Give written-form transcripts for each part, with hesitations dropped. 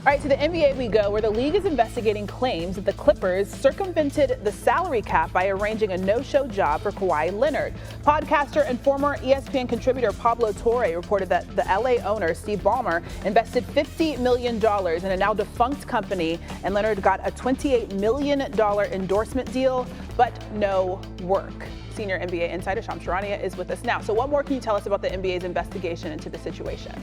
All right, to the NBA we go, where the league is investigating claims that the Clippers circumvented the salary cap by arranging a no-show job for Kawhi Leonard. Podcaster and former ESPN contributor Pablo Torre reported that the LA owner, Steve Ballmer, invested $50 million in a now defunct company, and Leonard got a $28 million endorsement deal, but no work. Senior NBA insider Shams Charania is with us now. So what more can you tell us about the NBA's investigation into the situation?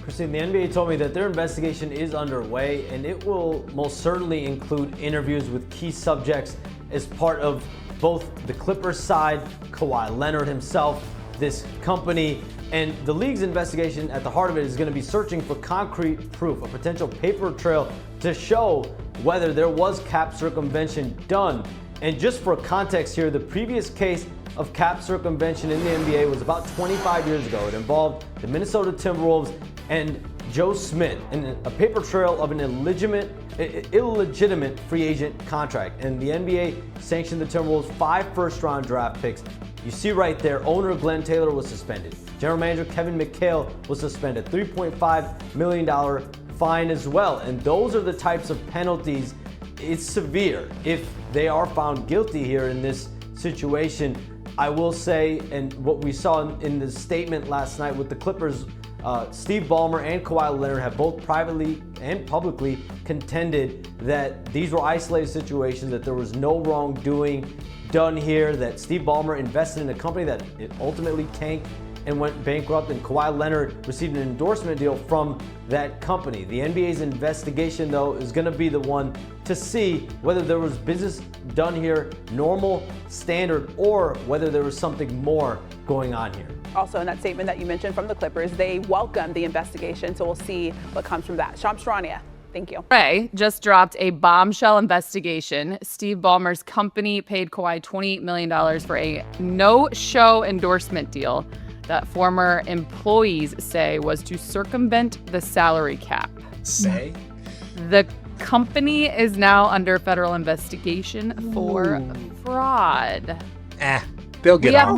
Christine, the NBA told me that their investigation is underway, and it will most certainly include interviews with key subjects as part of both the Clippers side, Kawhi Leonard himself, this company, and the league's investigation at the heart of it is going to be searching for concrete proof, a potential paper trail to show whether there was cap circumvention done. And just for context here, the previous case of cap circumvention in the NBA was about 25 years ago. It involved the Minnesota Timberwolves and Joe Smith in a paper trail of an illegitimate free agent contract. And the NBA sanctioned the Timberwolves 5 first-round draft picks. You see right there, owner Glenn Taylor was suspended. General manager Kevin McHale was suspended. $3.5 million fine as well. And those are the types of penalties. It's severe if they are found guilty here in this situation. I will say, and what we saw in the statement last night with the Clippers, Steve Ballmer and Kawhi Leonard have both privately and publicly contended that these were isolated situations, that there was no wrongdoing done here, that Steve Ballmer invested in a company that it ultimately tanked and went bankrupt, and Kawhi Leonard received an endorsement deal from that company. The NBA's investigation, though, is going to be the one to see whether there was business done here, normal, standard, or whether there was something more going on here. Also, in that statement that you mentioned from the Clippers, they welcome the investigation, so we'll see what comes from that. Shams Charania, thank you. Ray just dropped a bombshell investigation. Steve Ballmer's company paid Kawhi $28 million for a no-show endorsement deal that former employees say was to circumvent the salary cap. Say? The company is now under federal investigation for fraud. They'll get We have off.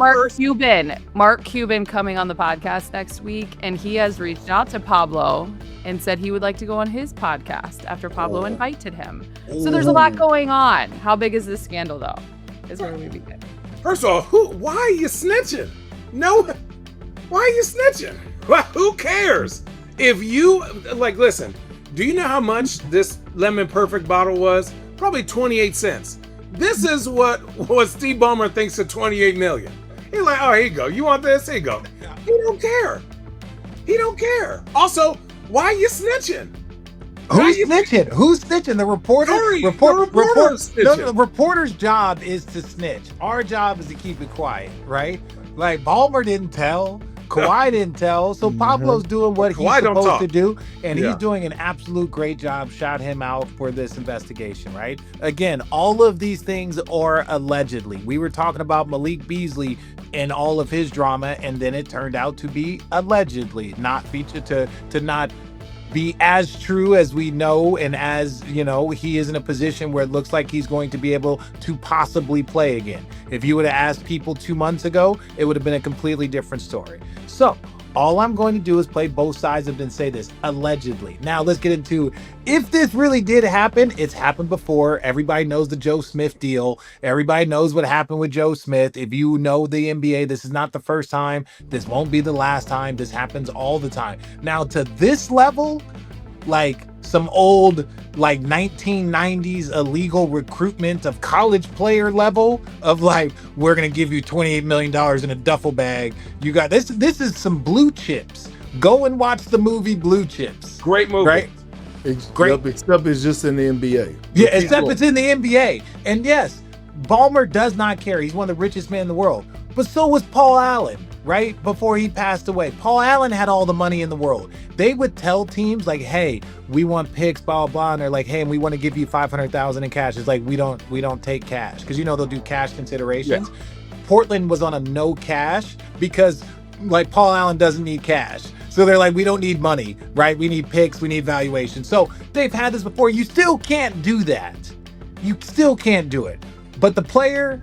Mark Cuban coming on the podcast next week, and he has reached out to Pablo and said he would like to go on his podcast after Pablo invited him. So there's a lot going on. How big is this scandal, though? Is where we begin. First of all, why are you snitching? No, why are you snitching? Who cares? If you, listen, do you know how much this Lemon Perfect bottle was? Probably 28 cents. This is what Steve Ballmer thinks of 28 million. He's like, oh, here you go. You want this? Here you go. He don't care. He don't care. Also, why are you snitching? Who's snitching? Who's snitching? The reporter? The reporter's snitching. No, the reporter's job is to snitch. Our job is to keep it quiet, right? Like, Ballmer didn't tell. Kawhi didn't tell, so Pablo's doing what he's supposed to do, and he's doing an absolute great job. Shout him out for this investigation, right? Again, all of these things are allegedly. We were talking about Malik Beasley and all of his drama, and then it turned out to be allegedly, not featured to not be as true as we know, and as he is in a position where it looks like he's going to be able to possibly play again. If you would have asked people 2 months ago, it would have been a completely different story. So all I'm going to do is play both sides of it and say this, allegedly. Now let's get into, if this really did happen, it's happened before. Everybody knows the Joe Smith deal. Everybody knows what happened with Joe Smith. If you know the NBA, this is not the first time. This won't be the last time. This happens all the time. Now to this level, like some old 1990s illegal recruitment of college player level of we're gonna give you $28 million in a duffel bag. You got this is some Blue Chips. Go and watch the movie Blue Chips. Great movie. Right? Great. Except it's just in the NBA. Yeah, except it's in the NBA. And yes, Ballmer does not care. He's one of the richest men in the world. But so was Paul Allen, right? Before he passed away. Paul Allen had all the money in the world. They would tell teams hey, we want picks, blah, blah, blah. And they're like, hey, and we want to give you $500,000 in cash. It's like, we don't take cash. Because they'll do cash considerations. Yeah. Portland was on a no cash because Paul Allen doesn't need cash. So they're like, we don't need money, right? We need picks, we need valuation. So they've had this before. You still can't do that. You still can't do it. But the players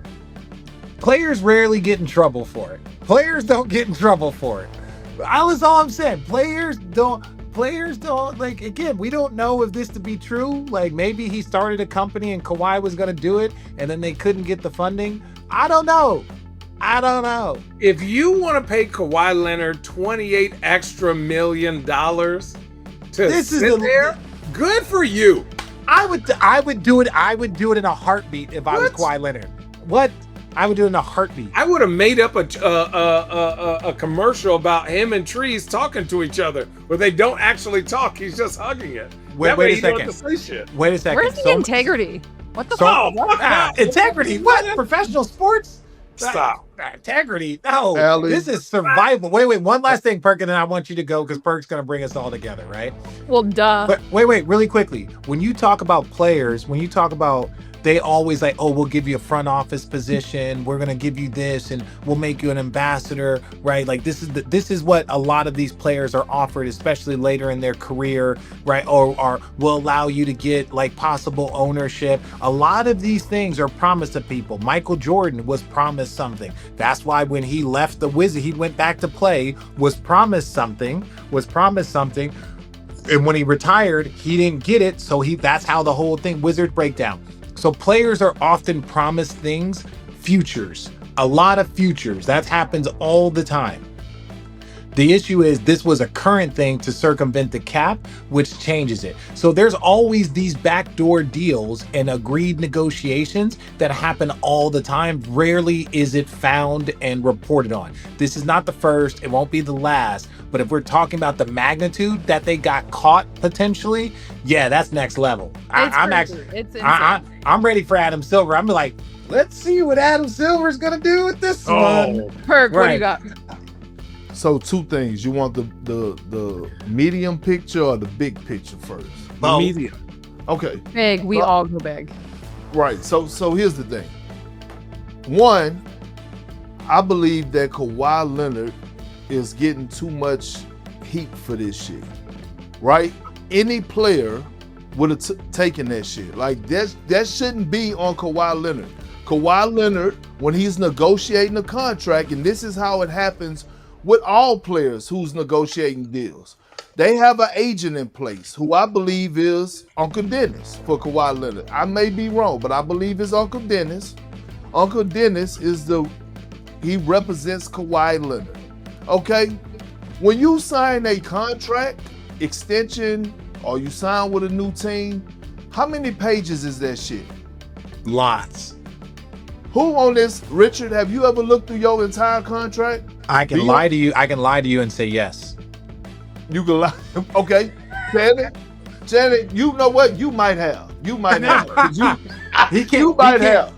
rarely get in trouble for it. Players don't get in trouble for it. That's all I'm saying. Players don't. players don't again, we don't know if this to be true. Like maybe he started a company and Kawhi was going to do it and then they couldn't get the funding. I don't know. If you want to pay Kawhi Leonard $28 extra million to sit there, good for you. I would do it. I would do it in a heartbeat if I was Kawhi Leonard. What? I would do it in a heartbeat. I would have made up a commercial about him and trees talking to each other, where they don't actually talk. He's just hugging it. Wait a second. Wait a second. Where's the integrity? What the fuck? Integrity? What? Professional sports? Stop. Integrity? No. Allie. This is survival. Wait. One last thing, Perk, and then I want you to go because Perk's going to bring us all together, right? Well, duh. But wait, really quickly. When you talk about players, they always like, oh, we'll give you a front office position. We're gonna give you this, and we'll make you an ambassador, right? Like this is what a lot of these players are offered, especially later in their career, right? Or will allow you to get like possible ownership. A lot of these things are promised to people. Michael Jordan was promised something. That's why when he left the Wizards, he went back to play. Was promised something. And when he retired, he didn't get it. So that's how the whole thing Wizard breakdown. So players are often promised things, futures, a lot of futures. That happens all the time. The issue is this was a current thing to circumvent the cap, which changes it. So there's always these backdoor deals and agreed negotiations that happen all the time. Rarely is it found and reported on. This is not the first, it won't be the last, but if we're talking about the magnitude that they got caught potentially, yeah, that's next level. It's insane. I'm ready for Adam Silver. I'm like, let's see what Adam Silver's gonna do with this one. Perk, what do you got? So two things. You want the medium picture or the big picture first? Medium. Okay. Big. We all go big. Right. So here's the thing. One, I believe that Kawhi Leonard is getting too much heat for this shit. Right? Any player would have taken that shit. Like that shouldn't be on Kawhi Leonard. Kawhi Leonard, when he's negotiating a contract, and this is how it happens with all players who's negotiating deals, they have an agent in place who I believe is Uncle Dennis for Kawhi Leonard. I may be wrong, but I believe it's Uncle Dennis. Uncle Dennis he represents Kawhi Leonard. Okay? When you sign a contract extension or you sign with a new team, how many pages is that shit? Lots. Who on this, Richard, have you ever looked through your entire contract? I can lie to you and say yes. You can lie. Okay. Janet, you know what? You might have. 'Cause you might have.